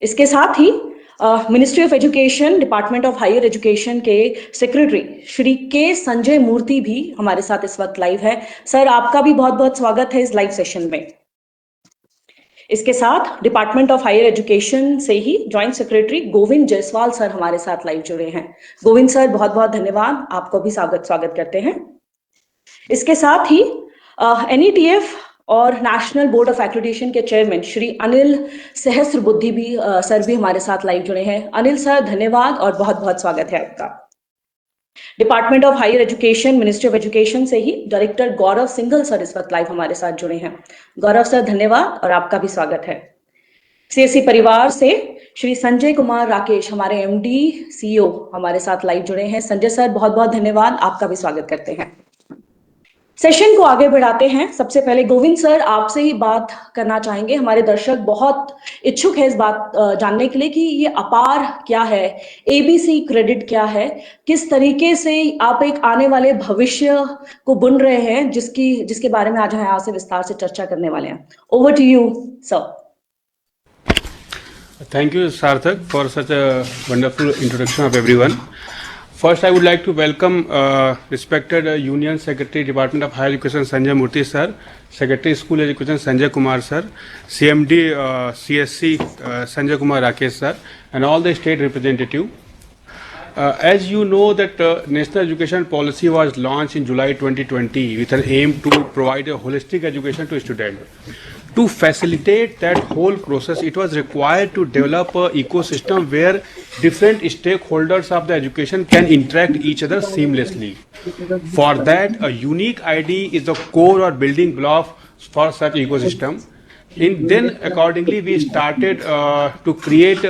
इसके साथ ही ministry of education, department of higher education के सेक्रेटरी श्री के संजय मूर्ति भी हमारे साथ इस वक्त लाइव है। सर, आपका भी बहुत बहुत स्वागत है इस लाइव सेशन में। इसके साथ डिपार्टमेंट ऑफ हायर एजुकेशन से ही joint secretary Govind Jaiswal sir हमारे साथ लाइव जुड़े हैं। गोविंद सर, बहुत बहुत धन्यवाद, आपको भी स्वागत करते हैं। इसके साथ ही NETF और नेशनल बोर्ड ऑफ एक्रेडिटेशन के चेयरमैन श्री अनिल सहस्त्रबुद्धि भी सर भी हमारे साथ लाइव जुड़े हैं। अनिल सर, धन्यवाद और बहुत बहुत स्वागत है आपका। Department of higher education, ministry of education से ही डायरेक्टर गौरव सिंघल सर इस वक्त लाइव हमारे साथ जुड़े हैं। गौरव सर, धन्यवाद और आपका भी स्वागत है। CSE परिवार से श्री संजय कुमार राकेश, हमारे MD CEO हमारे साथ लाइव जुड़े हैं। संजय सर, बहुत बहुत धन्यवाद, आपका भी स्वागत करते हैं। सेशन को आगे बढ़ाते हैं। सबसे पहले गोविंद सर, आपसे ही बात करना चाहेंगे। हमारे दर्शक बहुत इच्छुक है इस बात जानने के लिए कि ये अपार क्या है, ABC क्रेडिट क्या है, किस तरीके से आप एक आने वाले भविष्य को बुन रहे हैं, जिसके बारे में आज हम यहाँ से विस्तार से चर्चा करने वाले हैं। Over to you sir. Thank you, Sarthak, for such a wonderful introduction of everyone. First, I would like to welcome respected Union Secretary, Department of Higher Education, Sanjay Murthy sir, Secretary School Education, Sanjay Kumar sir, CMD CSC, Sanjay Kumar Rakesh sir, and all the state representative. As you know that National Education Policy was launched in July 2020 with an aim to provide a holistic education to students. To facilitate that whole process, it was required to develop an ecosystem where different stakeholders of the education can interact each other seamlessly. For that, a unique ID is the core or building block for such ecosystem. Then accordingly, we started to create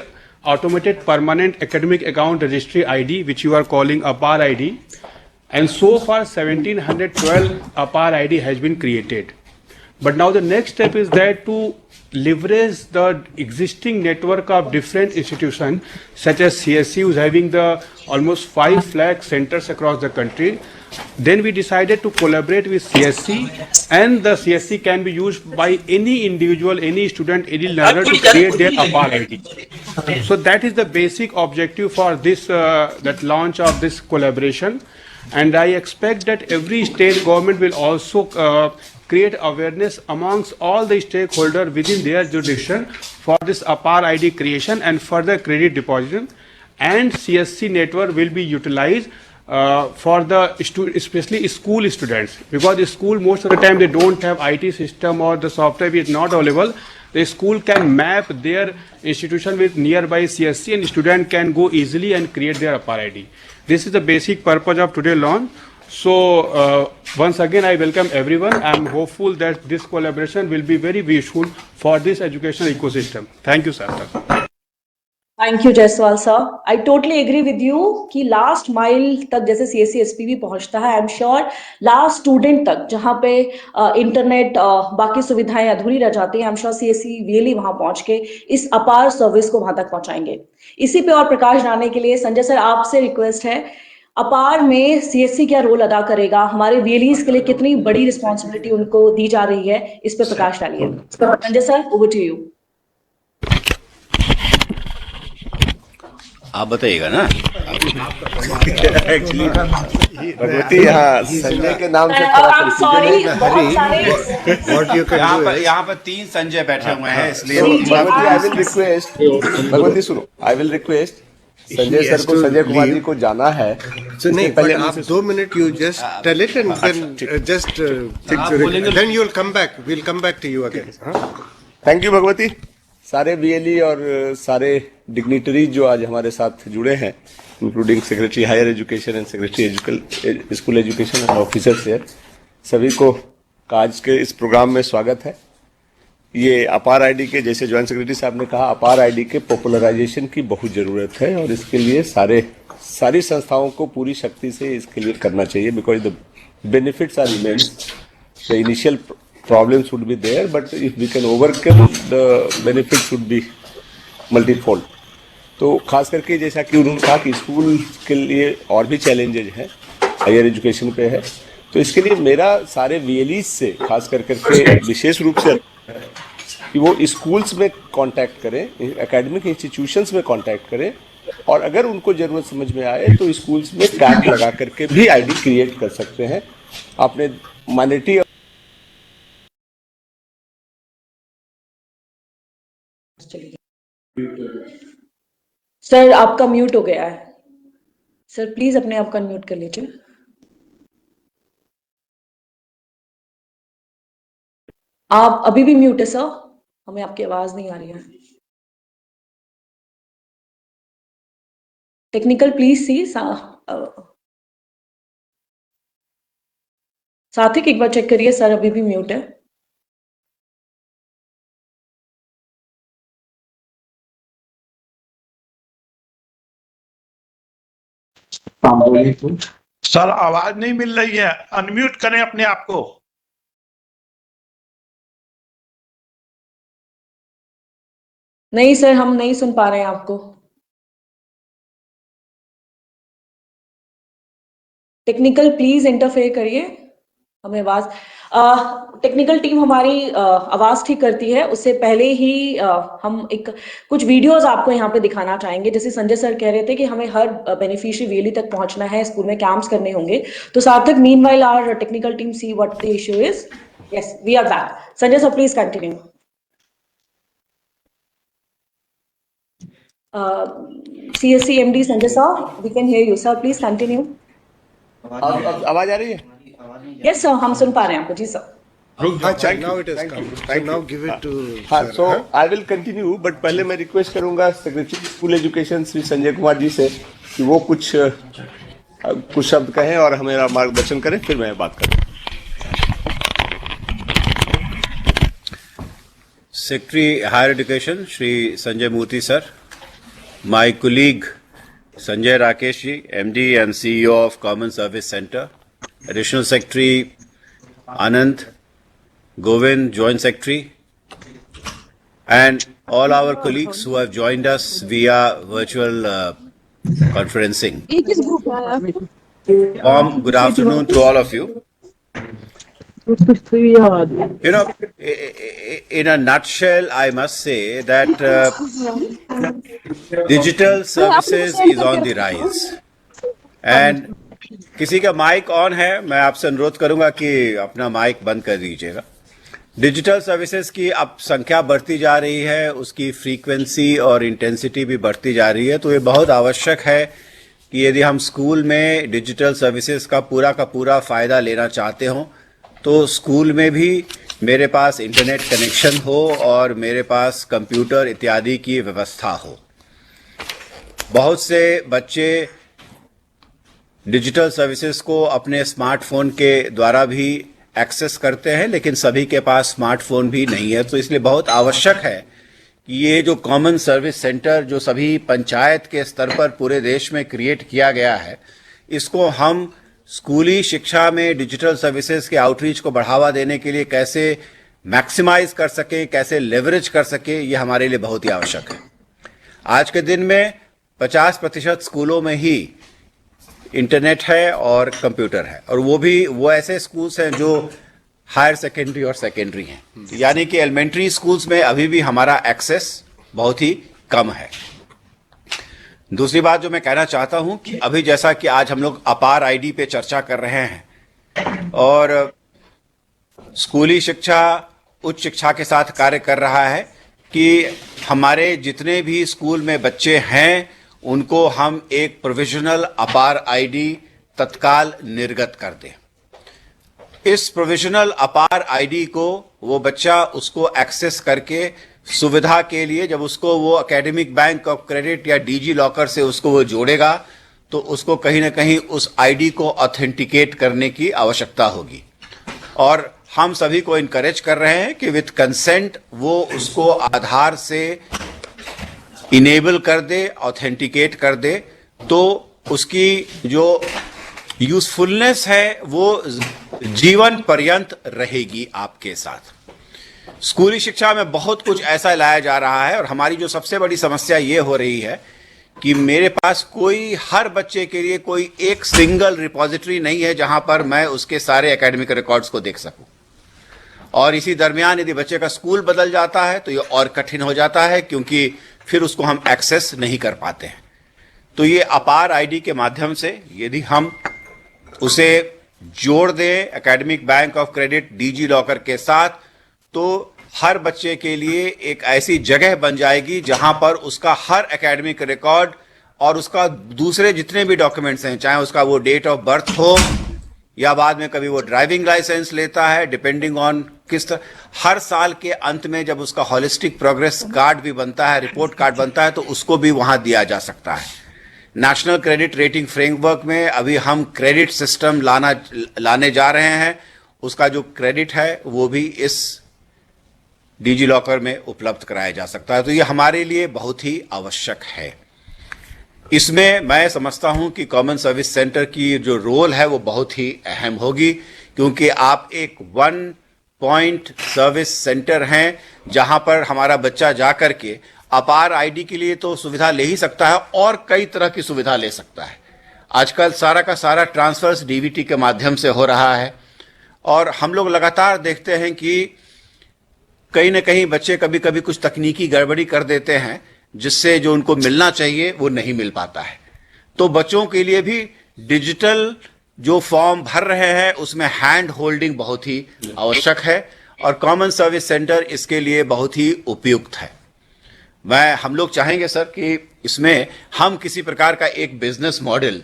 automated permanent academic account registry ID, which you are calling APAR ID. And so far, 1712 APAR ID has been created. But now the next step is that to leverage the existing network of different institutions such as CSE, who's having the almost 5 lakh centers across the country. Then we decided to collaborate with CSE, and the CSE can be used by any individual, any student, any learner to create their APAR ID. So that is the basic objective for this that launch of this collaboration, and I expect that every state government will also create awareness amongst all the stakeholders within their jurisdiction for this APAR ID creation and further credit deposition, and CSC network will be utilized for the especially school students, because the school most of the time they don't have IT system or the software is not available. The school can map their institution with nearby CSC and student can go easily and create their APAR ID. This is the basic purpose of today's launch. So once again, I welcome everyone. I am hopeful that this collaboration will be very useful for this educational ecosystem. Thank you, sir. Thank you Jaiswal sir. I totally agree with you कि last mile तक जैसे CSE SPV पहुंचता है, I am sure last student तक जहां पे internet बाकी सुविधाएं अधूरी रह जाती हैं, आई एम श्योर CSE रियली वहां पहुंच के इस अपार सर्विस को वहां तक पहुंचाएंगे। इसी पे और प्रकाश डालने के लिए संजय सर आपसे रिक्वेस्ट है, अपार में CSE क्या रोल अदा करेगा, हमारे VLEs के लिए कितनी बड़ी रिस्पॉन्सिबिलिटी उनको दी जा रही है, इस पे प्रकाश डालिए। Sanjay sir, over to you. आप बताइएगा ना। एक्चुअली भगवती यहाँ संजय के नाम से यहाँ पर 3 संजय बैठे हुए हैं, इसलिए भगवती सुनो, I will request Sanjay sir को, संजय कुमार जी को जाना है। नहीं, पहले आप 2 minute you just tell it and then just then you will come back, we will come back to you again. Thank you Bhagwati. सारे VLE और सारे डिग्निटरीज जो आज हमारे साथ जुड़े हैं, including secretary higher education and secretary school education and officers है, सभी को आज के इस प्रोग्राम में स्वागत है। ये अपार ID के, जैसे ज्वाइंट सेक्रेटरी साहब ने कहा, अपार ID के पॉपुलराइजेशन की बहुत ज़रूरत है और इसके लिए सारी संस्थाओं को पूरी शक्ति से इसके लिए करना चाहिए, because the benefits are immense. The initial problems would be there, but if we can overcome, the benefits would be multifold. तो खास करके जैसा कि उन्होंने कहा कि स्कूल के लिए और भी चैलेंजेज हैं, हायर एजुकेशन पे है, तो इसके लिए मेरा सारे VLEs से खास करके विशेष रूप से कि वो स्कूल्स में कांटेक्ट करें, एकेडमिक इंस्टीट्यूशंस में कांटेक्ट करें, और अगर उनको जरूरत समझ में आए तो स्कूल्स में कैंप लगा करके भी आईडी क्रिएट कर सकते हैं। आपने माइनॉरिटी सर आपका म्यूट हो गया है। सर प्लीज अपने आप को अनम्यूट कर लीजिए। आप अभी भी म्यूट है सर, हमें आपकी आवाज नहीं आ रही है। टेक्निकल प्लीज सी साथिक एक बार चेक करिए, सर अभी भी म्यूट है। सर आवाज नहीं मिल रही है, अनम्यूट करें अपने आप को। नहीं सर, हम नहीं सुन पा रहे हैं आपको। टेक्निकल प्लीज इंटरफेयर करिए, हमें आवाज टेक्निकल टीम हमारी आवाज ठीक करती है। उससे पहले ही हम कुछ वीडियोस आपको यहाँ पे दिखाना चाहेंगे। जैसे संजय सर कह रहे थे कि हमें हर बेनिफिशियरी वेली तक पहुंचना है, स्कूल में कैंप्स करने होंगे। तो Sarthak, meanwhile our technical team see what the issue is. Yes, we are back. Sanjay sir please continue. CSC MD Sanjay sir, we can hear you sir, please continue. अब आवाज आ रही है? Yes sir, हम सुन पा रहे हैं आपको। जी sir. Now it has come. So now give it to हाँ, sir, so huh? I will continue, but पहले मैं रिक्वेस्ट करूंगा secretary school education Shri Sanjay Kumar ji से कि वो कुछ शब्द कहें और हमें मार्गदर्शन करें, फिर मैं बात करूँ। Secretary Higher Education Shri Sanjay Murthy sir, my colleague Sanjay Rakesh ji, MD and CEO of Common Service Center, Additional Secretary Anand, Govind, Joint Secretary, and all our colleagues who have joined us via virtual conferencing. Warm good afternoon to all of you. You know, in a nutshell, I must say that digital services is on the rise. And किसी का mic on है, मैं आपसे अनुरोध करूंगा कि अपना mic बंद कर दीजिएगा। डिजिटल सर्विसेज की अब संख्या बढ़ती जा रही है, उसकी फ्रीक्वेंसी और इंटेंसिटी भी बढ़ती जा रही है। तो ये बहुत आवश्यक है कि यदि हम स्कूल में डिजिटल सर्विसेज का पूरा फायदा लेना चाहते हों तो स्कूल में भी मेरे पास इंटरनेट कनेक्शन हो और मेरे पास कंप्यूटर इत्यादि की व्यवस्था हो। बहुत से बच्चे डिजिटल सर्विसेज को अपने स्मार्टफोन के द्वारा भी एक्सेस करते हैं, लेकिन सभी के पास स्मार्टफोन भी नहीं है। तो इसलिए बहुत आवश्यक है कि ये जो कॉमन सर्विस सेंटर जो सभी पंचायत के स्तर पर पूरे देश में क्रिएट किया गया है, इसको हम स्कूली शिक्षा में डिजिटल सर्विसेज के आउटरीच को बढ़ावा देने के लिए कैसे मैक्सिमाइज कर सके, कैसे लेवरेज कर सके, ये हमारे लिए बहुत ही आवश्यक है। आज के दिन में 50% स्कूलों में ही इंटरनेट है और कंप्यूटर है, और वो ऐसे स्कूल्स हैं जो हायर सेकेंडरी और सेकेंडरी हैं, यानी कि एलिमेंट्री स्कूल्स में अभी भी हमारा एक्सेस बहुत ही कम है। दूसरी बात जो मैं कहना चाहता हूं कि अभी जैसा कि आज हम लोग अपार आईडी पे चर्चा कर रहे हैं और स्कूली शिक्षा उच्च शिक्षा के साथ कार्य कर रहा है कि हमारे जितने भी स्कूल में बच्चे हैं उनको हम एक प्रोविजनल अपार आईडी तत्काल निर्गत कर दें। इस प्रोविजनल अपार आईडी को वो बच्चा उसको एक्सेस करके सुविधा के लिए जब उसको वो एकेडमिक बैंक ऑफ क्रेडिट या डीजी लॉकर से उसको वो जोड़ेगा तो उसको कहीं ना कहीं उस आईडी को ऑथेंटिकेट करने की आवश्यकता होगी। और हम सभी को इनकरेज कर रहे हैं कि विथ कंसेंट वो उसको आधार से इनेबल कर दे, ऑथेंटिकेट कर दे, तो उसकी जो यूजफुलनेस है वो जीवन पर्यंत रहेगी आपके साथ। स्कूली शिक्षा में बहुत कुछ ऐसा लाया जा रहा है और हमारी जो सबसे बड़ी समस्या ये हो रही है कि मेरे पास हर बच्चे के लिए कोई एक सिंगल रिपॉजिटरी नहीं है जहां पर मैं उसके सारे एकेडमिक रिकॉर्ड्स को देख सकूं। और इसी दरमियान यदि बच्चे का स्कूल बदल जाता है तो ये और कठिन हो जाता है, क्योंकि फिर उसको हम एक्सेस नहीं कर पाते हैं। तो ये अपार आईडी के माध्यम से यदि हम उसे जोड़ दें academic bank of credit DG locker के साथ, तो हर बच्चे के लिए एक ऐसी जगह बन जाएगी जहां पर उसका हर एकेडमिक रिकॉर्ड और उसका दूसरे जितने भी डॉक्यूमेंट्स हैं, चाहे उसका वो डेट ऑफ बर्थ हो या बाद में कभी वो ड्राइविंग लाइसेंस लेता है, डिपेंडिंग ऑन किस तरह, हर साल के अंत में जब उसका हॉलिस्टिक प्रोग्रेस कार्ड भी बनता है, रिपोर्ट कार्ड बनता है, तो उसको भी वहां दिया जा सकता है। नेशनल क्रेडिट रेटिंग फ्रेमवर्क में अभी हम क्रेडिट सिस्टम लाने जा रहे हैं। उसका जो क्रेडिट है वो भी इस डिजी लॉकर में उपलब्ध कराया जा सकता है। तो ये हमारे लिए बहुत ही आवश्यक है। इसमें मैं समझता हूं कि कॉमन सर्विस सेंटर की जो रोल है वो बहुत ही अहम होगी, क्योंकि आप एक वन पॉइंट सर्विस सेंटर हैं जहां पर हमारा बच्चा जाकर के अपार आईडी के लिए तो सुविधा ले ही सकता है और कई तरह की सुविधा ले सकता है। आजकल सारा का सारा ट्रांसफर्स डीबीटी के माध्यम से हो रहा है और हम लोग लगातार देखते हैं कि कहीं न कहीं बच्चे कभी कभी कुछ तकनीकी गड़बड़ी कर देते हैं, जिससे जो उनको मिलना चाहिए वो नहीं मिल पाता है। तो बच्चों के लिए भी डिजिटल जो फॉर्म भर रहे हैं उसमें हैंड होल्डिंग बहुत ही आवश्यक है और कॉमन सर्विस सेंटर इसके लिए बहुत ही उपयुक्त है। हम लोग चाहेंगे सर कि इसमें हम किसी प्रकार का एक business model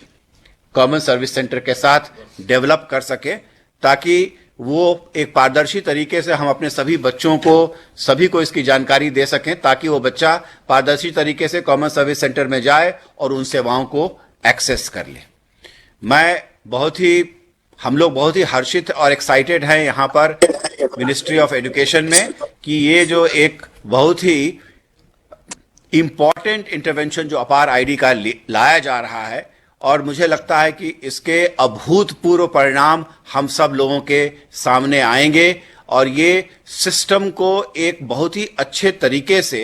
common service centre के साथ डेवलप कर सके, ताकि वो एक पारदर्शी तरीके से हम अपने सभी को इसकी जानकारी दे सकें, ताकि वो बच्चा पारदर्शी तरीके से कॉमन सर्विस सेंटर में जाए और उन सेवाओं को एक्सेस कर ले। हम लोग बहुत ही हर्षित और एक्साइटेड हैं यहाँ पर मिनिस्ट्री ऑफ एजुकेशन में कि ये जो एक बहुत ही इंपॉर्टेंट इंटरवेंशन जो अपार आईडी का लाया जा रहा है, और मुझे लगता है कि इसके अभूतपूर्व परिणाम हम सब लोगों के सामने आएंगे और ये सिस्टम को एक बहुत ही अच्छे तरीके से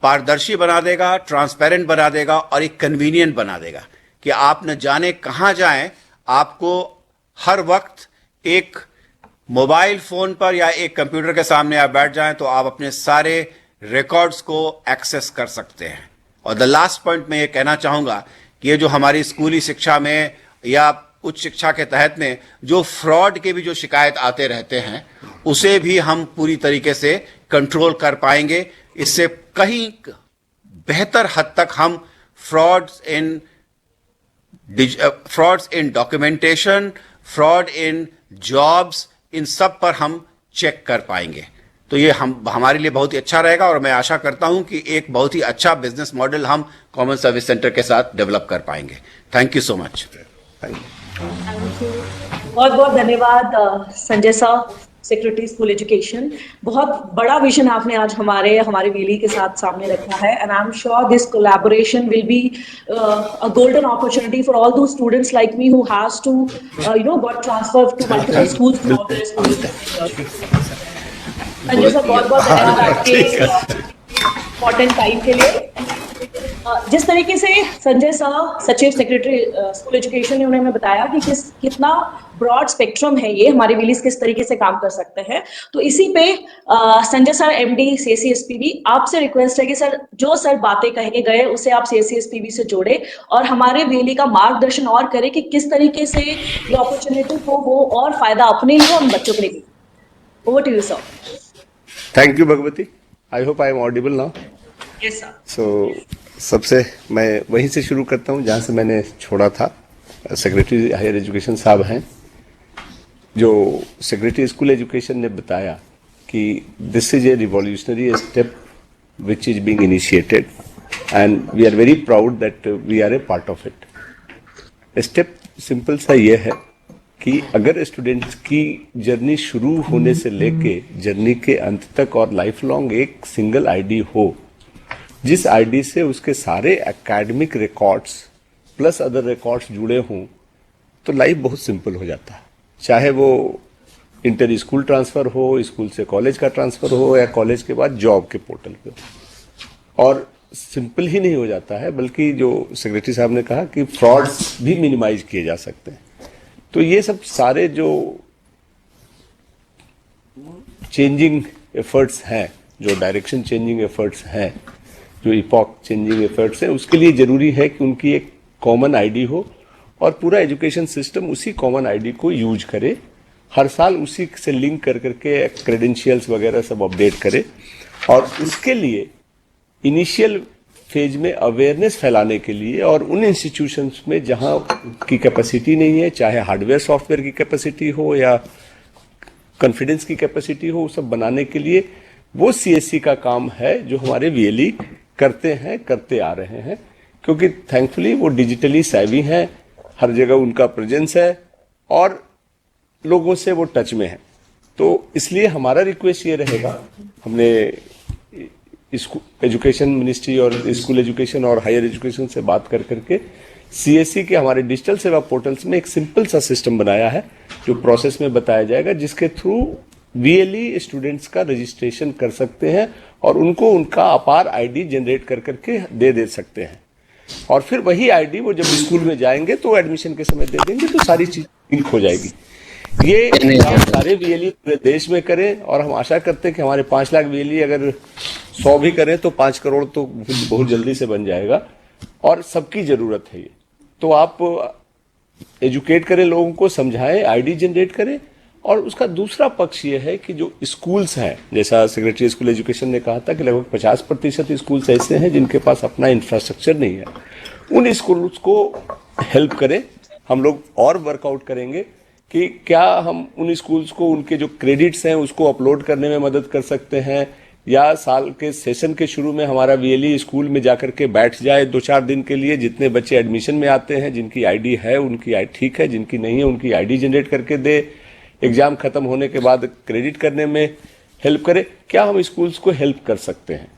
पारदर्शी बना देगा, ट्रांसपेरेंट बना देगा और एक कन्वीनियंट बना देगा कि आप न जाने कहां जाएं, आपको हर वक्त एक मोबाइल फोन पर या एक कंप्यूटर के सामने आप बैठ जाएं तो आप अपने सारे रिकॉर्ड्स को एक्सेस कर सकते हैं। और द लास्ट पॉइंट मैं ये कहना चाहूंगा कि ये जो हमारी स्कूली शिक्षा में या उच्च शिक्षा के तहत में जो फ्रॉड के भी जो शिकायत आते रहते हैं, उसे भी हम पूरी तरीके से कंट्रोल कर पाएंगे। इससे कहीं बेहतर हद तक हम frauds in documentation, fraud in jobs, इन सब पर हम चेक कर पाएंगे। तो ये हमारे लिए बहुत ही अच्छा रहेगा और मैं आशा करता हूं कि एक बहुत ही अच्छा बिजनेस मॉडल हम कॉमन सर्विस सेंटर के साथ डेवलप कर पाएंगे। Thank you so much. बहुत बहुत धन्यवाद Sanjay sir, secretary school education. बहुत बड़ा विजन आपने आज हमारे वीली के साथ सामने रखा है, and I am sure this collaboration will be a golden opportunity for all those students like me who has to got transfer to multiple schools through their school. Sanjay sir, बहुत बहुत धन्यवाद आपके इम्पोर्टेंट टाइम के लिए। जिस तरीके से Sanjay sir, सचिव सेक्रेटरी स्कूल एजुकेशन ने उन्हें बताया कि कितना ब्रॉड स्पेक्ट्रम है ये, हमारे विलीज किस तरीके से काम कर सकते हैं, तो इसी पे संजय सर एमडी सीएससीएसपीबी, आपसे रिक्वेस्ट है कि सर जो सर बातें कह के गए उसे आप सीएससीएसपीबी से जोड़े और हमारे विली का मार्गदर्शन और करें कि किस तरीके से ये अपॉर्चुनिटी को वो और फायदा अपने लिए और बच्चों के लिए भी। Over to you sir. Thank you Bhagwati. I hope I am audible now. Yes sir. So सबसे मैं वहीं से शुरू करता हूं जहां से मैंने छोड़ा था। सेक्रेटरी हायर एजुकेशन साहब हैं, जो सेक्रेटरी स्कूल एजुकेशन ने बताया कि this is a revolutionary step which is being initiated and we are very proud that we are a part of it. Step simple सा ये है कि अगर स्टूडेंट्स की जर्नी शुरू होने से लेके जर्नी के अंत तक और लाइफ लॉन्ग एक सिंगल आईडी हो, जिस आईडी से उसके सारे academic records plus other records जुड़े हों, तो लाइफ बहुत सिंपल हो जाता है। चाहे वो इंटर स्कूल ट्रांसफर हो, स्कूल से कॉलेज का ट्रांसफर हो या कॉलेज के बाद जॉब के पोर्टल पे। और सिंपल ही नहीं हो जाता है, बल्कि जो सेक्रेटरी साहब ने कहा कि फ्रॉड्स भी मिनिमाइज किए जा सकते हैं। तो ये सब सारे जो चेंजिंग एफर्ट्स हैं, जो डायरेक्शन चेंजिंग एफर्ट्स हैं, जो इपॉक चेंजिंग एफर्ट्स हैं, उसके लिए जरूरी है कि उनकी एक कॉमन आईडी हो और पूरा एजुकेशन सिस्टम उसी कॉमन आईडी को यूज करे, हर साल उसी से लिंक कर करके क्रेडेंशियल्स वगैरह सब अपडेट करे। और उसके लिए इनिशियल फेज में अवेयरनेस फैलाने के लिए और उन इंस्टीट्यूशंस में जहां की कैपेसिटी नहीं है, चाहे हार्डवेयर सॉफ्टवेयर की कैपेसिटी हो या कॉन्फिडेंस की कैपेसिटी हो, सब बनाने के लिए वो सीएससी का काम है जो हमारे वीएलई करते आ रहे हैं, क्योंकि थैंकफुली वो डिजिटली सैवी हैं, हर जगह उनका प्रेजेंस है और लोगों से वो टच में है। तो इसलिए हमारा रिक्वेस्ट ये रहेगा, हमने एजुकेशन मिनिस्ट्री और स्कूल एजुकेशन और हायर एजुकेशन से बात कर करके सीएससी के हमारे डिजिटल सेवा पोर्टल्स में एक सिंपल सा सिस्टम बनाया है जो प्रोसेस में बताया जाएगा, जिसके थ्रू वीएलई स्टूडेंट्स का रजिस्ट्रेशन कर सकते हैं और उनको उनका अपार आईडी जनरेट कर करके दे सकते हैं। और फिर वही आईडी वो जब स्कूल में जाएंगे तो एडमिशन के समय दे देंगे, तो सारी चीज लिंक हो जाएगी। ये काम सारे वीएलई पूरे देश में करें और हम आशा करते हैं कि हमारे 5 लाख वीएलई अगर 100 भी करें तो 5 करोड़ तो बहुत जल्दी से बन जाएगा और सबकी जरूरत है ये। तो आप एजुकेट करें, लोगों को समझाएं, आईडी जनरेट करें। और उसका दूसरा पक्ष ये है कि जो स्कूल्स हैं, जैसा सेक्रेटरी स्कूल एजुकेशन ने कहा था कि लगभग 50% स्कूल्स ऐसे हैं जिनके पास अपना इंफ्रास्ट्रक्चर नहीं है, उन स्कूल्स को हेल्प करें। हम लोग और वर्कआउट करेंगे कि क्या हम उन स्कूल्स को उनके जो क्रेडिट्स हैं उसको अपलोड करने में मदद कर सकते हैं, या साल के सेशन के शुरू में हमारा वीएलई स्कूल में जाकर के बैठ जाए 2-4 दिन के लिए, जितने बच्चे एडमिशन में आते हैं जिनकी आईडी है उनकी आईडी ठीक है, जिनकी नहीं है उनकी आईडी जनरेट करके दे, एग्जाम खत्म होने के बाद क्रेडिट करने में हेल्प करे। क्या हम स्कूल्स को हेल्प कर सकते हैं?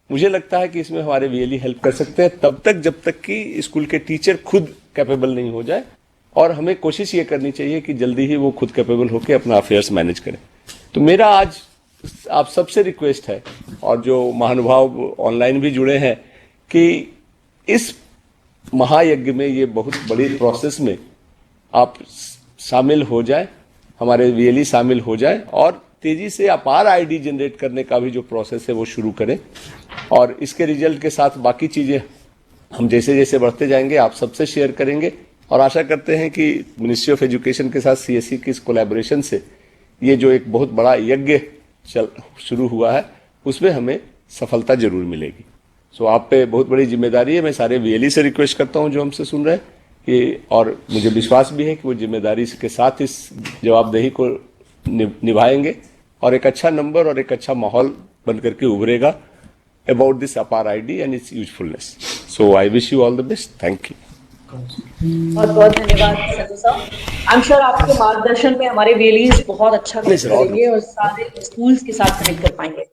मुझे लगता है कि इसमें हमारे वीएलई हेल्प कर सकते हैं तब तक जब तक कि स्कूल के टीचर खुद कैपेबल नहीं हो जाए, और हमें कोशिश ये करनी चाहिए कि जल्दी ही वो खुद कैपेबल होकर अपना अफेयर्स मैनेज करें। तो मेरा आज आप सबसे रिक्वेस्ट है, और जो महानुभाव ऑनलाइन भी जुड़े हैं, कि इस महायज्ञ में, ये बहुत बड़ी प्रोसेस में आप शामिल हो जाए, हमारे वीएलई शामिल हो जाए और तेजी से अपार आईडी जनरेट करने का भी जो प्रोसेस है वो शुरू करें। और इसके रिजल्ट के साथ बाकी चीजें हम जैसे जैसे बढ़ते जाएंगे आप सबसे शेयर करेंगे, और आशा करते हैं कि मिनिस्ट्री ऑफ एजुकेशन के साथ सीएससी की इस कोलैबोरेशन से ये जो एक बहुत बड़ा यज्ञ शुरू हुआ है उसमें हमें सफलता जरूर मिलेगी। सो आप पे बहुत बड़ी जिम्मेदारी है। मैं सारे वीएलई से रिक्वेस्ट करता हूं जो हमसे सुन रहे हैं कि, और मुझे विश्वास भी है कि वो जिम्मेदारी के साथ इस जवाबदेही को निभाएंगे और एक अच्छा नंबर और एक अच्छा माहौल बनकर के उभरेगा अबाउट दिस अपार ID and it's usefulness. So I wish you all the best. Thank you. बहुत बहुत धन्यवाद संजय साहब। आई एम श्योर आपके मार्गदर्शन में हमारे वीएलईज बहुत अच्छा काम करेंगे और सारे स्कूल्स के साथ कनेक्ट कर पाएंगे।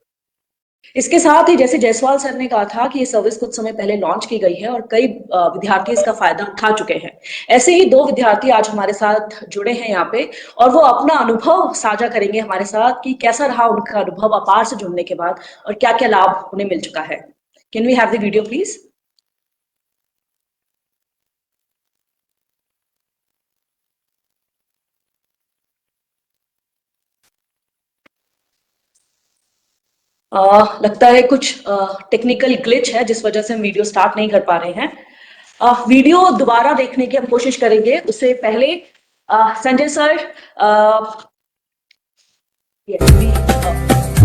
इसके साथ ही जैसे जायसवाल सर ने कहा था कि ये सर्विस कुछ समय पहले लॉन्च की गई है और कई विद्यार्थी इसका फायदा उठा चुके हैं, ऐसे ही 2 विद्यार्थी आज हमारे साथ जुड़े हैं यहाँ पे और वो अपना अनुभव साझा करेंगे हमारे साथ कि कैसा रहा उनका अनुभव अपार से जुड़ने के बाद और क्या क्या लाभ उन्हें मिल चुका है। Can we have the video please? लगता है कुछ टेक्निकल ग्लिच है जिस वजह से हम वीडियो स्टार्ट नहीं कर पा रहे हैं। वीडियो दोबारा देखने की हम कोशिश करेंगे। उससे पहले संजय सर,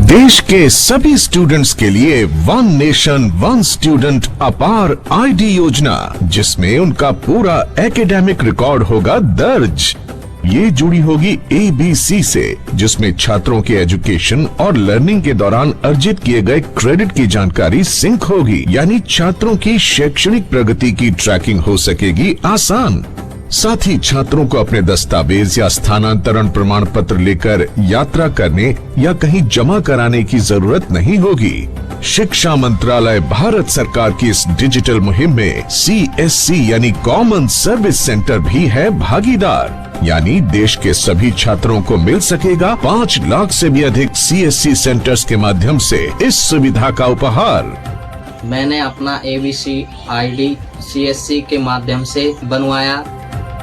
देश के सभी स्टूडेंट्स के लिए वन नेशन वन स्टूडेंट अपार आईडी योजना, जिसमें उनका पूरा एकेडमिक रिकॉर्ड होगा दर्ज। ये जुड़ी होगी ABC से, जिसमें छात्रों के एजुकेशन और लर्निंग के दौरान अर्जित किए गए क्रेडिट की जानकारी सिंक होगी, यानी छात्रों की शैक्षणिक प्रगति की ट्रैकिंग हो सकेगी आसान। साथ ही छात्रों को अपने दस्तावेज या स्थानांतरण प्रमाण पत्र लेकर यात्रा करने या कहीं जमा कराने की जरूरत नहीं होगी। शिक्षा मंत्रालय भारत सरकार की इस डिजिटल मुहिम में CSC यानी कॉमन सर्विस सेंटर भी है भागीदार, यानी देश के सभी छात्रों को मिल सकेगा 5 लाख से भी अधिक CSC सेंटर्स के माध्यम से इस सुविधा का उपहार। मैंने अपना ABC ID CSC के माध्यम से बनवाया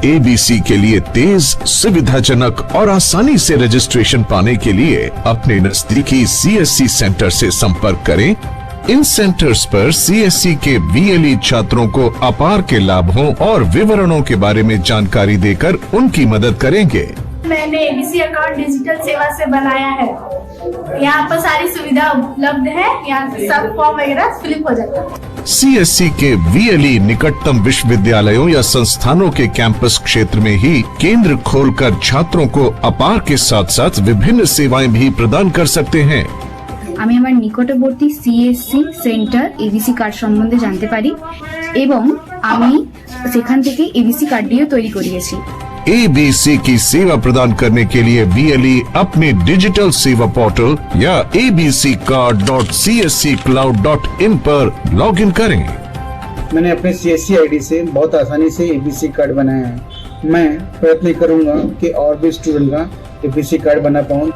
एबीसी के लिए तेज, सुविधाजनक और आसानी से रजिस्ट्रेशन पाने के लिए अपने नजदीकी सीएससी सेंटर से संपर्क करें। इन सेंटर्स पर सीएससी के वीएलई छात्रों को अपार के लाभों और विवरणों के बारे में जानकारी देकर उनकी मदद करेंगे। मैंने एबीसी अकाउंट डिजिटल सेवा से बनाया है। यहाँ पर सारी सुविधा उपलब्ध है। यहाँ से सब फॉर्म वगैरह फिलअप हो जाता है। सीएससी के वीएलई निकटतम विश्वविद्यालयों या संस्थानों के कैंपस क्षेत्र में ही केंद्र खोलकर छात्रों को अपार के साथ साथ विभिन्न सेवाएं भी प्रदान कर सकते हैं। আমি আমার নিকটবর্তী সিএসসি সেন্টার এবিসি কার্ড সম্বন্ধে জানতে পারি এবং আমি সেখান থেকে এবিসি কার্ডটিও তৈরি করিয়েছি। एबीसी की सेवा प्रदान करने के लिए वीएलई अपने डिजिटल सेवा पोर्टल या abccard.csccloud.in पर लॉगिन करें। मैंने अपने सीएससी आईडी से बहुत आसानी से एबीसी कार्ड बनाया है। मैं प्रयत्न करूंगा कि और भी स्टूडेंट का एबीसी कार्ड बना पाऊं।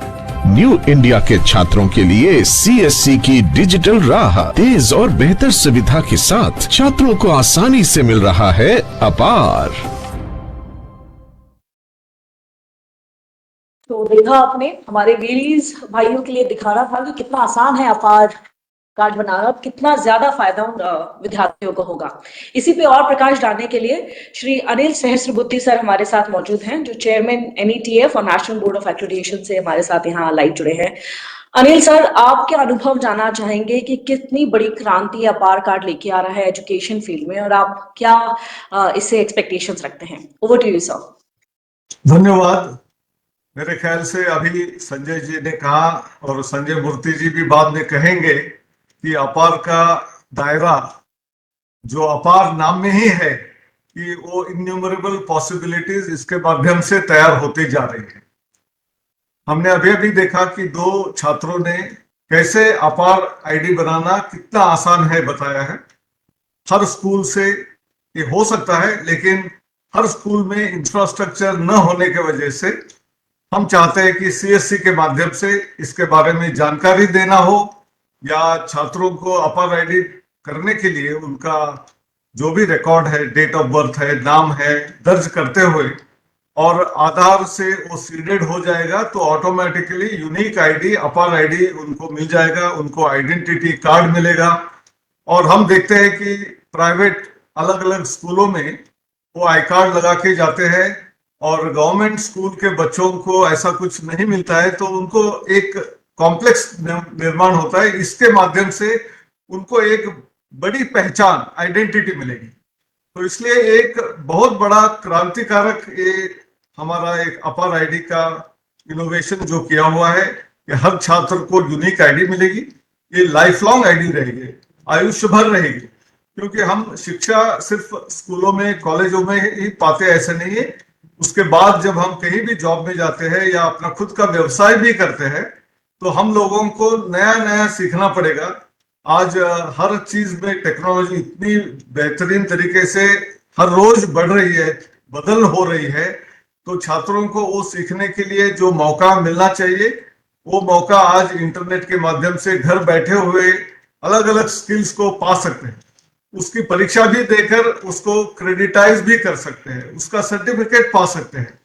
न्यू इंडिया के छात्रों के लिए सीएससी की डिजिटल राह तेज और बेहतर सुविधा के साथ छात्रों को आसानी से मिल रहा है अपार। तो देखा आपने, हमारे वीलीज भाइयों के लिए दिखाना था कि कितना आसान है अपार कार्ड बनाना, कितना ज्यादा फायदा विद्यार्थियों को होगा। इसी पे और प्रकाश डालने के लिए श्री अनिल सहस्रबुद्धि सर हमारे साथ मौजूद हैं, जो चेयरमैन NETF और नेशनल बोर्ड ऑफ एक्रेडिटेशन से हमारे साथ यहाँ लाइव जुड़े हैं। अनिल सर, आपके अनुभव जानना चाहेंगे कि कितनी बड़ी क्रांति अपार कार्ड लेके आ रहा है एजुकेशन फील्ड में, और आप क्या इससे एक्सपेक्टेशंस रखते हैं। Over to you sir. धन्यवाद। मेरे ख्याल से अभी संजय जी ने कहा और संजय मूर्ति जी भी बाद में कहेंगे कि अपार का दायरा जो अपार नाम में ही है कि वो इन्यूमरेबल पॉसिबिलिटीज इसके माध्यम से तैयार होती जा रही है। हमने अभी अभी देखा कि 2 छात्रों ने कैसे अपार आईडी बनाना कितना आसान है बताया है। हर स्कूल से ये हो सकता है, लेकिन हर स्कूल में इंफ्रास्ट्रक्चर न होने की वजह से हम चाहते हैं कि सीएससी के माध्यम से इसके बारे में जानकारी देना हो, या छात्रों को अपार आईडी करने के लिए उनका जो भी रिकॉर्ड है, डेट ऑफ बर्थ है, नाम है, दर्ज करते हुए और आधार से वो सीडेड हो जाएगा तो ऑटोमेटिकली यूनिक आईडी, अपार आईडी उनको मिल जाएगा, उनको आइडेंटिटी कार्ड मिलेगा। और हम देखते हैं कि प्राइवेट अलग अलग स्कूलों में वो आई कार्ड लगा के जाते हैं और गवर्नमेंट स्कूल के बच्चों को ऐसा कुछ नहीं मिलता है, तो उनको एक कॉम्प्लेक्स निर्माण होता है। इसके माध्यम से उनको एक बड़ी पहचान, आइडेंटिटी मिलेगी। तो इसलिए एक बहुत बड़ा क्रांतिकारक ये हमारा एक अपार आईडी का इनोवेशन जो किया हुआ है कि हर छात्र को यूनिक आईडी मिलेगी। ये लाइफ लॉन्ग आईडी रहेगी, आयुष्य भर रहेगी, क्योंकि हम शिक्षा सिर्फ स्कूलों में, कॉलेजों में ही पाते ऐसे नहीं है। उसके बाद जब हम कहीं भी जॉब में जाते हैं या अपना खुद का व्यवसाय भी करते हैं तो हम लोगों को नया नया सीखना पड़ेगा। आज हर चीज में टेक्नोलॉजी इतनी बेहतरीन तरीके से हर रोज बढ़ रही है, बदल हो रही है, तो छात्रों को वो सीखने के लिए जो मौका मिलना चाहिए वो मौका आज इंटरनेट के माध्यम से घर बैठे हुए अलग अलग स्किल्स को पा सकते हैं। उसकी परीक्षा भी देकर उसको क्रेडिटाइज भी कर सकते हैं, उसका सर्टिफिकेट पा सकते हैं।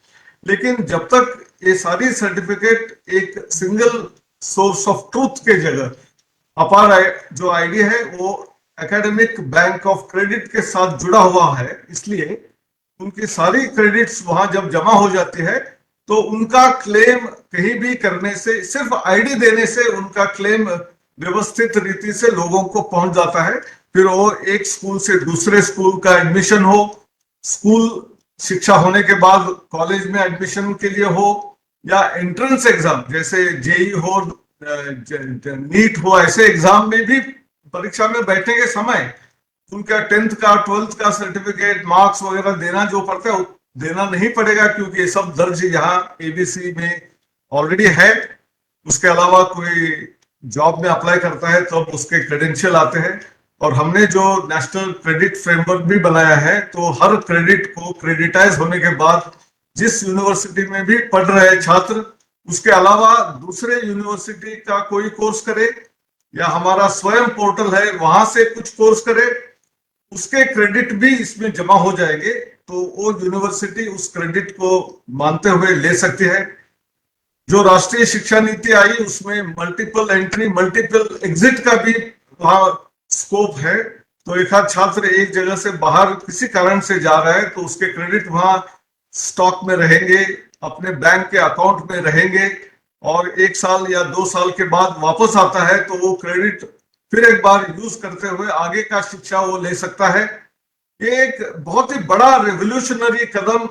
लेकिन जब तक ये सारी सर्टिफिकेट एक सिंगल सोर्स ऑफ ट्रूथ के जगह अपार जो आईडी है वो एकेडमिक बैंक ऑफ क्रेडिट के साथ जुड़ा हुआ है, इसलिए उनकी सारी क्रेडिट्स वहां जब जमा हो जाती है तो उनका क्लेम कहीं भी करने से, सिर्फ आईडी देने से उनका क्लेम व्यवस्थित रीति से लोगों को पहुंच जाता है। फिर वो एक स्कूल से दूसरे स्कूल का एडमिशन हो, स्कूल शिक्षा होने के बाद कॉलेज में एडमिशन के लिए हो, या एंट्रेंस एग्जाम जैसे जेई हो, नीट हो, ऐसे एग्जाम में भी परीक्षा में बैठने के समय उनका 10th का 12th का सर्टिफिकेट, मार्क्स वगैरह देना जो पड़ता है देना नहीं पड़ेगा, क्योंकि ये सब दर्ज यहाँ एबीसी में ऑलरेडी है। उसके अलावा कोई जॉब में अप्लाई करता है तो उसके क्रेडेंशियल आते हैं। और हमने जो नेशनल क्रेडिट फ्रेमवर्क भी बनाया है तो हर क्रेडिट को क्रेडिटाइज होने के बाद जिस यूनिवर्सिटी में भी पढ़ रहे छात्र उसके अलावा दूसरे यूनिवर्सिटी का कोई कोर्स करे या हमारा स्वयं पोर्टल है वहां से कुछ कोर्स करे, उसके क्रेडिट भी इसमें जमा हो जाएंगे। तो वो यूनिवर्सिटी उस क्रेडिट को मानते हुए ले सकती है। जो राष्ट्रीय शिक्षा नीति आई उसमें मल्टीपल एंट्री मल्टीपल एग्जिट का भी वहां स्कोप है। तो एक आध छात्र एक जगह से बाहर किसी कारण से जा रहा है तो उसके क्रेडिट वहां स्टॉक में रहेंगे, अपने बैंक के अकाउंट में रहेंगे, और 1 साल या 2 साल के बाद वापस आता है तो वो क्रेडिट फिर एक बार यूज करते हुए आगे का शिक्षा वो ले सकता है। ये एक बहुत ही बड़ा रेवोल्यूशनरी कदम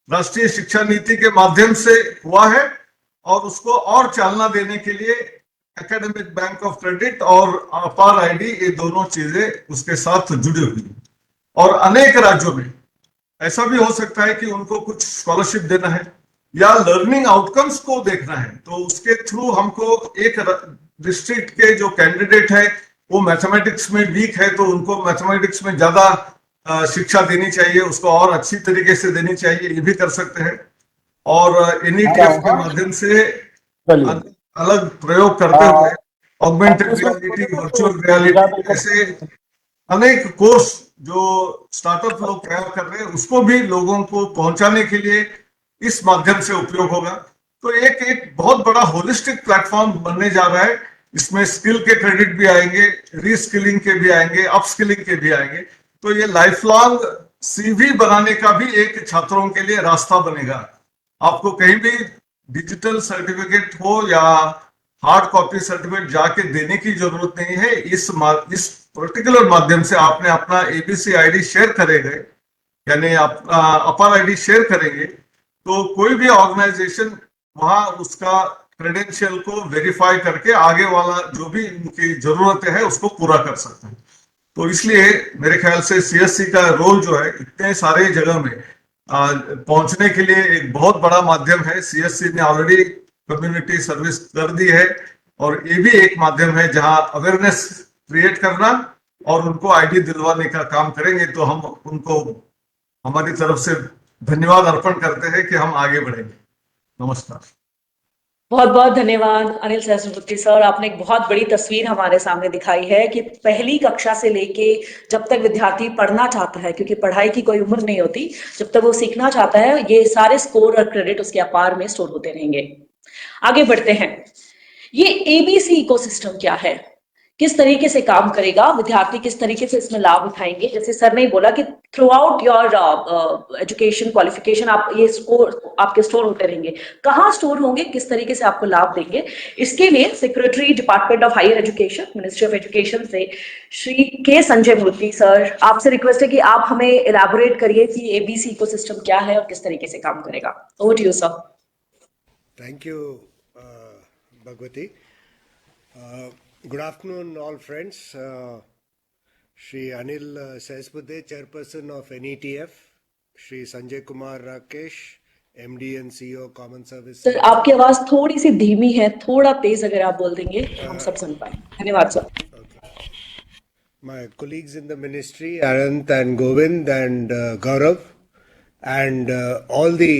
राष्ट्रीय शिक्षा नीति के माध्यम से हुआ है और उसको और चालना देने के लिए एकेडमिक बैंक ऑफ क्रेडिट और अपार आईडी ये दोनों चीजें उसके साथ जुड़ी हुई हैं। और अनेक राज्यों में ऐसा भी हो सकता है कि उनको कुछ स्कॉलरशिप देना है या लर्निंग आउटकम्स को देखना है, तो उसके थ्रू हमको एक डिस्ट्रिक्ट के जो कैंडिडेट है वो मैथमेटिक्स में वीक है तो उनको मैथमेटिक्स में ज्यादा शिक्षा देनी चाहिए, उसको और अच्छी तरीके से देनी चाहिए, ये भी कर सकते हैं। और एनईटीएफ के माध्यम से अलग प्रयोग करते हुए ऑगमेंटेड रियलिटी, वर्चुअल रियलिटी ऐसे अनेक कोर्स जो स्टार्टअप लोग तैयार कर रहे हैं उसको भी लोगों को पहुंचाने के लिए इस माध्यम से उपयोग होगा। तो एक बहुत बड़ा होलिस्टिक प्लेटफॉर्म बनने जा रहा है। इसमें स्किल के क्रेडिट भी आएंगे, रीस्किलिंग के भी आएंगे, अपस्किलिंग के भी आएंगे। तो ये लाइफ लॉन्ग सीवी बनाने का भी एक छात्रों के लिए रास्ता बनेगा। आपको कहीं भी डिजिटल सर्टिफिकेट हो या हार्ड कॉपी सर्टिफिकेट जाके देने की जरूरत नहीं है। इस पर्टिकुलर माध्यम से आपने अपना एबीसी आईडी शेयर करेंगे, यानी अपना अपर आईडी शेयर करेंगे, तो कोई भी ऑर्गेनाइजेशन वहां उसका क्रेडेंशियल को वेरीफाई करके आगे वाला जो भी उनकी जरूरत है उसको पूरा कर सकते हैं। तो इसलिए मेरे ख्याल से सीएससी का रोल जो है इतने सारे जगह में पहुंचने के लिए एक बहुत बड़ा माध्यम है। सीएससी ने ऑलरेडी कम्युनिटी सर्विस कर दी है और ये भी एक माध्यम है जहां अवेयरनेस क्रिएट करना और उनको आईडी दिलवाने का काम करेंगे। तो हम उनको हमारी तरफ से धन्यवाद अर्पण करते हैं कि हम आगे बढ़ेंगे। नमस्कार। बहुत बहुत धन्यवाद अनिल सहस्त्रबुद्धे सर। आपने एक बहुत बड़ी तस्वीर हमारे सामने दिखाई है कि पहली कक्षा से लेके जब तक विद्यार्थी पढ़ना चाहता है, क्योंकि पढ़ाई की कोई उम्र नहीं होती, जब तक वो सीखना चाहता है ये सारे स्कोर और क्रेडिट उसके अपार में स्टोर होते रहेंगे। आगे बढ़ते हैं। ये एबीसी इकोसिस्टम क्या है, किस तरीके से काम करेगा, विद्यार्थी किस तरीके से इसमें लाभ उठाएंगे। जैसे सर ने बोला कि through out your education qualification आप ये स्कोर आपके स्टोर होते रहेंगे। कहाँ स्टोर होंगे, किस तरीके से आपको लाभ देंगे, इसके लिए secretary department of higher education, ministry of education से श्री के संजय मूर्ति सर, आपसे रिक्वेस्ट है कि आप हमें इलैबोरेट करिए कि एबीसी इकोसिस्टम क्या है और किस तरीके से काम करेगा। Over to you sir. Thank you, Bhagwati. Good afternoon, all friends. Shri Anil Sahasbudhe, Chairperson of NETF, Shri Sanjay Kumar Rakesh, MD and CEO Common Service. Sir आपकी आवाज थोड़ी सी धीमी है, थोड़ा तेज अगर आप बोल देंगे हम सब सुन पाए। धन्यवाद sir. My colleagues in the ministry, Arant and Govind and Gaurav, and all the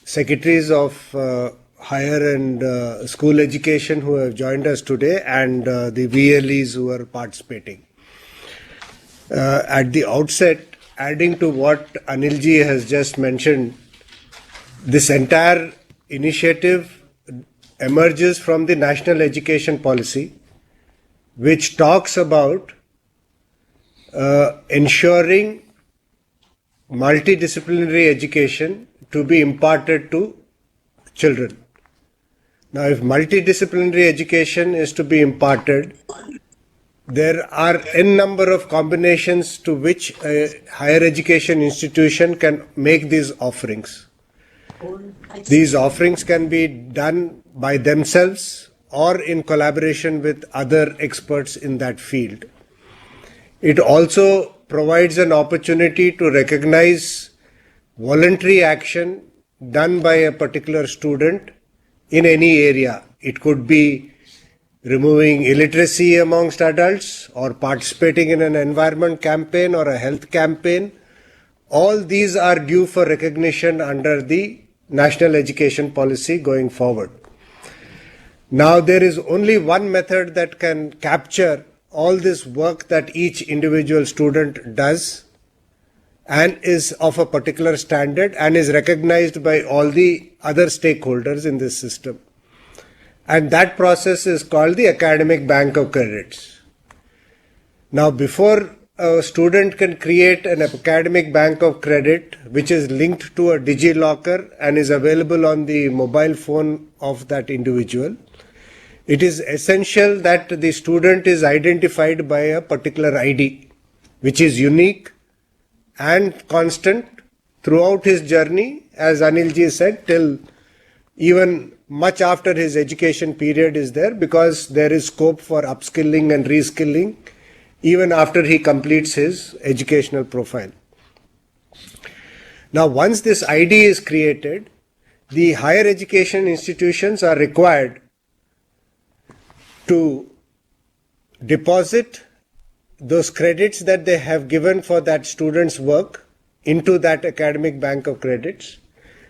secretaries of higher and school education who have joined us today, and the VLEs who are participating. At the outset, adding to what Anilji has just mentioned, this entire initiative emerges from the National Education Policy, which talks about ensuring multidisciplinary education to be imparted to children. Now, if multidisciplinary education is to be imparted, there are n number of combinations to which a higher education institution can make these offerings. These offerings can be done by themselves or in collaboration with other experts in that field. It also provides an opportunity to recognize voluntary action done by a particular student in any area. It could be removing illiteracy amongst adults or participating in an environment campaign or a health campaign. All these are due for recognition under the National Education Policy going forward. Now, there is only one method that can capture all this work that each individual student does, and is of a particular standard and is recognized by all the other stakeholders in this system. And that process is called the Academic Bank of Credits. Now, before a student can create an academic bank of credit which is linked to a DigiLocker and is available on the mobile phone of that individual, it is essential that the student is identified by a particular ID which is unique and constant throughout his journey, as Anilji said, till even much after his education period is there, because there is scope for upskilling and reskilling even after he completes his educational profile. Now, once this ID is created, the higher education institutions are required to deposit those credits that they have given for that student's work into that academic bank of credits,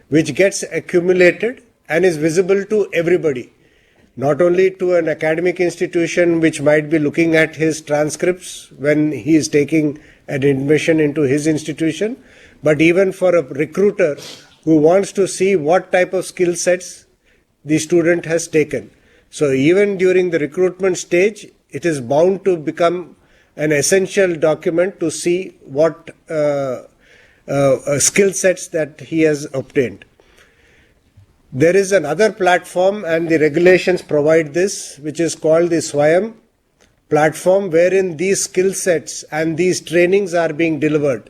which gets accumulated and is visible to everybody, not only to an academic institution which might be looking at his transcripts when he is taking an admission into his institution, but even for a recruiter who wants to see what type of skill sets the student has taken. So even during the recruitment stage, it is bound to become an essential document to see what skill sets that he has obtained. There is another platform, and the regulations provide this, which is called the Swayam platform, wherein these skill sets and these trainings are being delivered.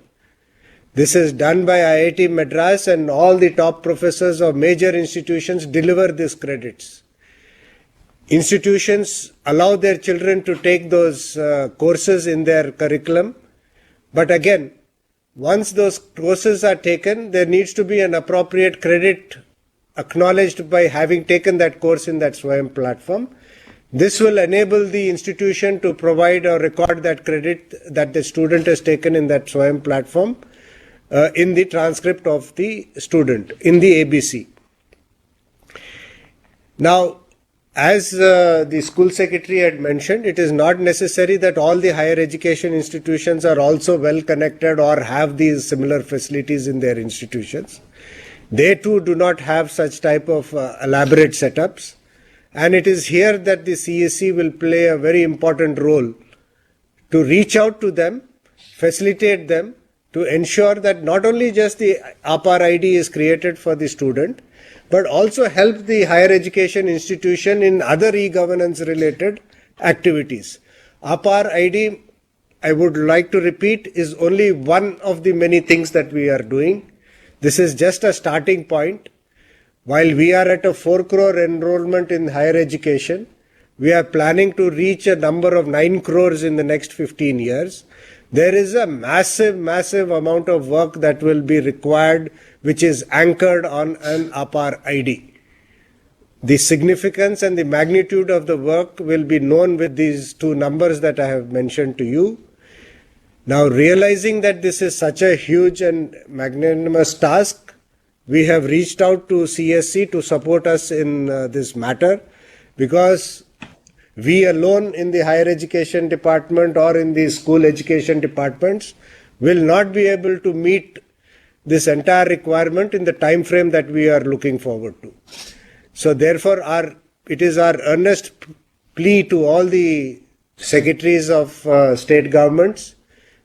This is done by IIT Madras, and all the top professors of major institutions deliver these credits. Institutions allow their children to take those courses in their curriculum, but again, once those courses are taken, there needs to be an appropriate credit acknowledged by having taken that course in that Swayam platform. This will enable the institution to provide or record that credit that the student has taken in that Swayam platform in the transcript of the student, in the ABC. Now, as the school secretary had mentioned, it is not necessary that all the higher education institutions are also well connected or have these similar facilities in their institutions. They too do not have such type of elaborate setups, and it is here that the CSC will play a very important role to reach out to them, facilitate them, to ensure that not only just the APAR ID is created for the student, but also help the higher education institution in other e-governance related activities. APAR ID, I would like to repeat, is only one of the many things that we are doing. This is just a starting point. While we are at a 4 crore enrollment in higher education, we are planning to reach a number of 9 crores in the next 15 years. There is a massive amount of work that will be required, which is anchored on an APAR ID. The significance and the magnitude of the work will be known with these two numbers that I have mentioned to you. Now, realizing that this is such a huge and magnanimous task, we have reached out to CSC to support us in this matter, because we alone in the higher education department or in the school education departments will not be able to meet this entire requirement in the time frame that we are looking forward to. So therefore, it is our earnest plea to all the secretaries of state governments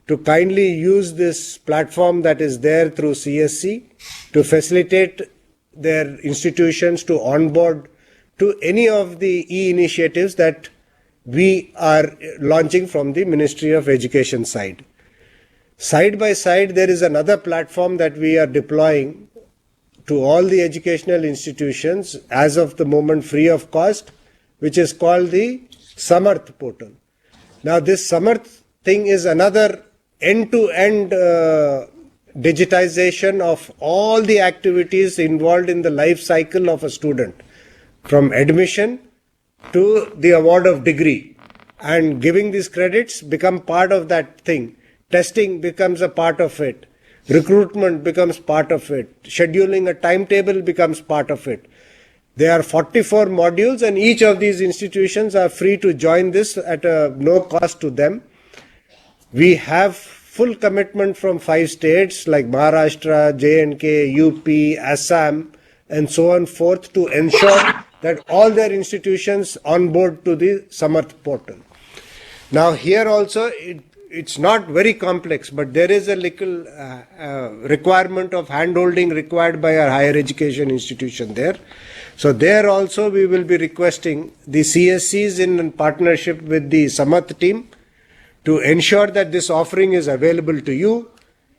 to kindly use this platform that is there through CSC to facilitate their institutions to onboard to any of the e-initiatives that we are launching from the Ministry of Education side. Side by side, there is another platform that we are deploying to all the educational institutions as of the moment free of cost, which is called the Samarth portal. Now, this Samarth thing is another end-to-end digitization of all the activities involved in the life cycle of a student, from admission to the award of degree, and giving these credits become part of that thing. Testing becomes a part of it. Recruitment becomes part of it. Scheduling a timetable becomes part of it. There are 44 modules, and each of these institutions are free to join this at no cost to them. We have full commitment from 5 states like Maharashtra, J&K, UP, Assam, and so on forth to ensure that all their institutions onboard to the Samarth portal. Now here also it's not very complex, but there is a little requirement of handholding required by our higher education institution there. So there also we will be requesting the CSCs in partnership with the Samarth team to ensure that this offering is available to you.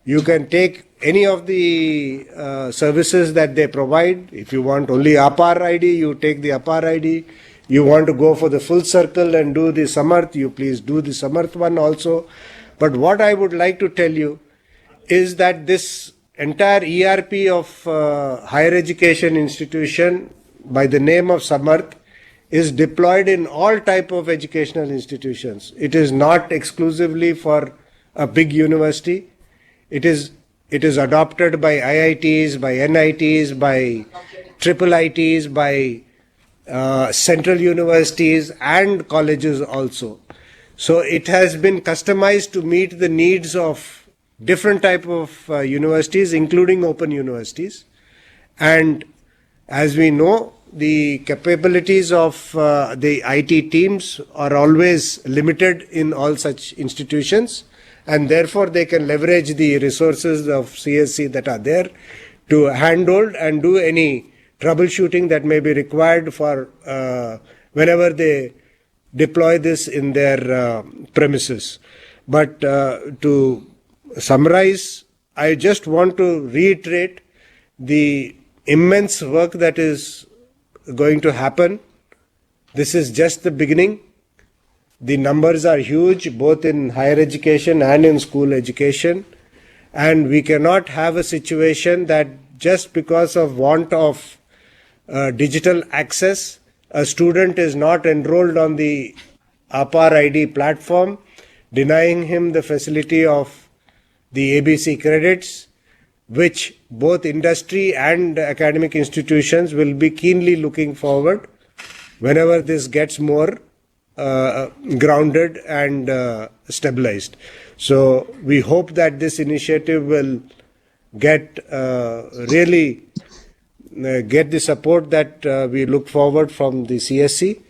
You can take any of the services that they provide. If you want only APAR ID, you take the APAR ID. You want to go for the full circle and do the Samarth, you please do the Samarth one also. But what I would like to tell you is that this entire ERP of higher education institution by the name of Samarth is deployed in all type of educational institutions. It is not exclusively for a big university. It is adopted by IITs, by NITs, by triple ITs, by central universities and colleges also. So it has been customized to meet the needs of different type of universities, including open universities. And as we know, the capabilities of the IT teams are always limited in all such institutions, and therefore they can leverage the resources of CSC that are there to handhold and do any troubleshooting that may be required for whenever they deploy this in their premises. But to summarize, I just want to reiterate the immense work that is going to happen. This is just the beginning. The numbers are huge, both in higher education and in school education. And we cannot have a situation that just because of want of digital access, a student is not enrolled on the APAR ID platform, denying him the facility of the ABC credits, which both industry and academic institutions will be keenly looking forward whenever this gets more grounded and stabilized. So we hope that this initiative will get really get the support that we look forward from the CSC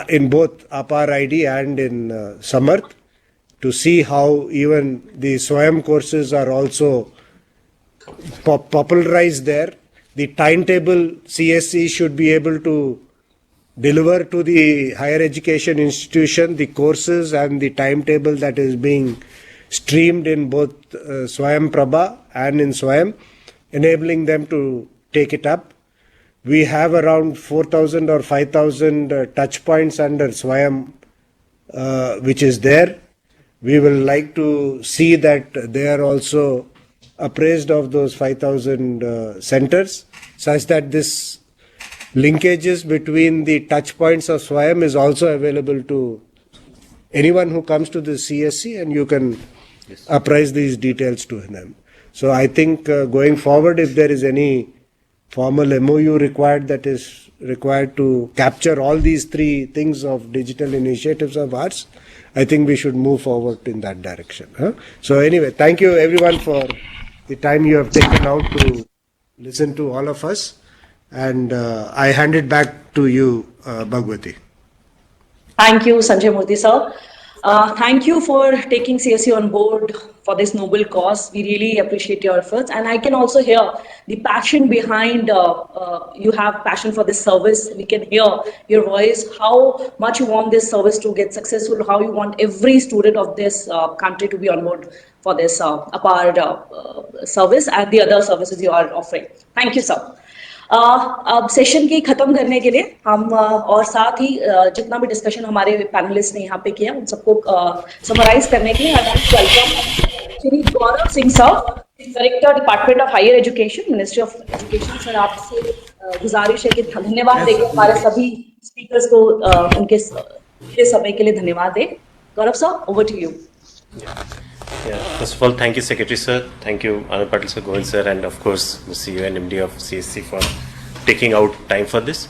in both APAR ID and in Samarth, to see how even the SWAYAM courses are also popularized there. The timetable CSC should be able to deliver to the higher education institution the courses and the timetable that is being streamed in both Swayam Prabha and in Swayam, enabling them to take it up. We have around 4,000 or 5,000 touch points under Swayam, which is there. We will like to see that they are also appraised of those 5,000 centers, such that this linkages between the touch points of Swayam is also available to anyone who comes to the CSC, and you can apprise these details to them. So I think going forward, if there is any formal MOU required that is required to capture all these three things of digital initiatives of ours, I think we should move forward in that direction. So anyway, thank you everyone for the time you have taken out to listen to all of us. And I hand it back to you, Bhagwati. Thank you, Sanjay Murthy sir. Thank you for taking CSC on board for this noble cause. We really appreciate your efforts. And I can also hear the passion behind, you have passion for this service. We can hear your voice, how much you want this service to get successful, how you want every student of this country to be on board for this APAR service and the other services you are offering. Thank you, sir. अब session की खत्म करने के लिए हम और साथ ही जितना भी डिस्कशन हमारे पैनलिस्ट ने यहाँ पे किया उन सबको समराइज करने के लिए welcome Shri Gaurav Singh sir, director department of higher education, ministry of education. Sir आपसे गुजारिश है कि धन्यवाद देकर हमारे सभी स्पीकर्स को उनके समय के लिए धन्यवाद दें। Gaurav sir, over to you. Yeah, first of all, thank you, Secretary Sir. Thank you, Anand Patil Sir, Govind Sir, and of course, the CEO and MD of CSC for taking out time for this.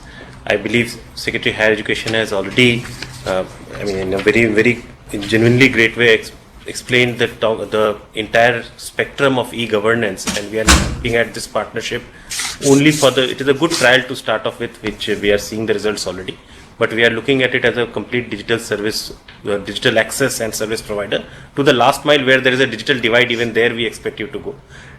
I believe Secretary Higher Education has already, in a very, very genuinely great way explained the entire spectrum of e-governance, and we are looking at this partnership only for it is a good trial to start off with, which we are seeing the results already. But we are looking at it as a complete digital service, digital access and service provider to the last mile where there is a digital divide. Even there, we expect you to go.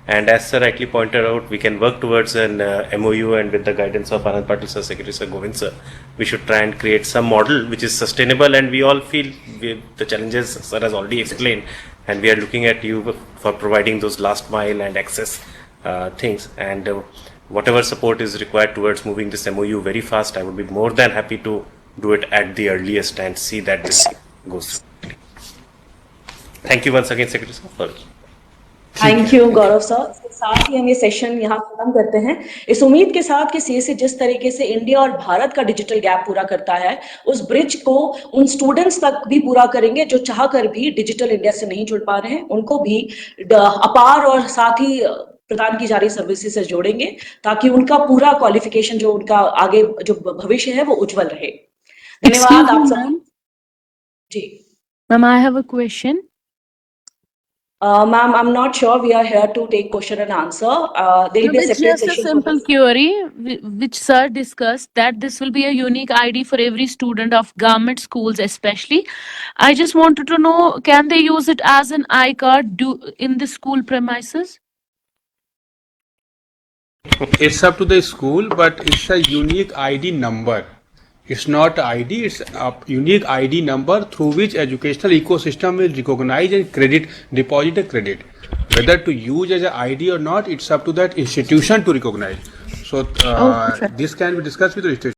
And as Sir rightly pointed out, we can work towards an MOU, and with the guidance of Anand Patil Sir, Secretary Sir, Govind Sir, we should try and create some model which is sustainable. And we all feel the challenges Sir has already explained, and we are looking at you for providing those last mile and access things. And whatever support is required towards moving this MOU very fast, I would be more than happy to do it at the earliest and see that this goes through. Thank you once again, Secretary Sir, for thank you Gaurav sir. इसके साथ ही हम ये session यहाँ खत्म करते हैं, इस उम्मीद के साथ कि सीएससी जिस तरीके से इंडिया और भारत का डिजिटल गैप पूरा करता है, उस ब्रिज को उन स्टूडेंट्स तक भी पूरा करेंगे जो चाह कर भी डिजिटल इंडिया से नहीं जुड़ पा रहे हैं, उनको भी अपार और साथ ही प्रदान की जा रही सर्विसेज से जोड़ेंगे, ताकि उनका पूरा क्वालिफिकेशन जो उनका आगे जो भविष्य है वो उज्जवल रहे। धन्यवाद आप सब। जी ma'am, I have a question. Ma'am, I'm not sure we are here to take question and answer. There will be a It's separate just a session. simple query which sir discussed, that this will be a unique ID for every student of government schools especially. I just wanted to know, can they use it as an iCard in the school premises? It's up to the school, but it's a unique ID number. It's not ID, it's a unique ID number through which educational ecosystem will recognize and deposit a credit. Whether to use as an ID or not, it's up to that institution to recognize. So this can be discussed with the institution.